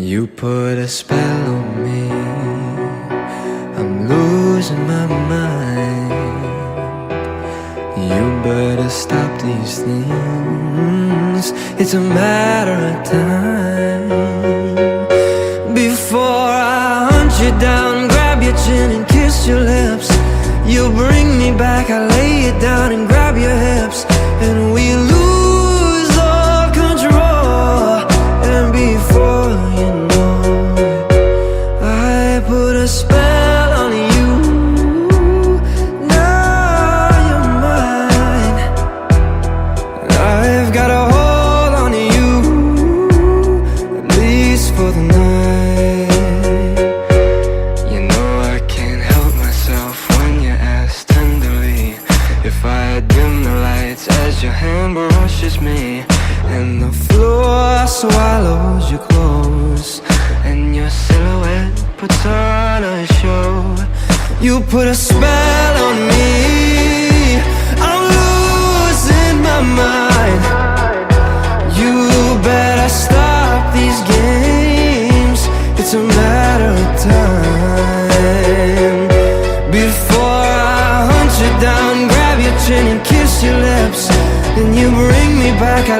You put a spell on me, I'm losing my mind. You better stop these things, it's a matter of time. Before I hunt you down, grab your chin and kiss your lips. You bring me back, I lay you down and grab your hips, and we lose all control. And before you know it, I put a spell on you. Now you're mine. I've got a hold on you, at least for the night. You know I can't help myself when you ask tenderly if I dim the lights as your hand brushes me, and the floor swallows your clothes, and your silhouette puts on a show. You put a spell on me, I'm losing my mind. You better stop these games, it's a matter of time. Before I hunt you down, grab your chin and kiss your lips, and you bring me back, I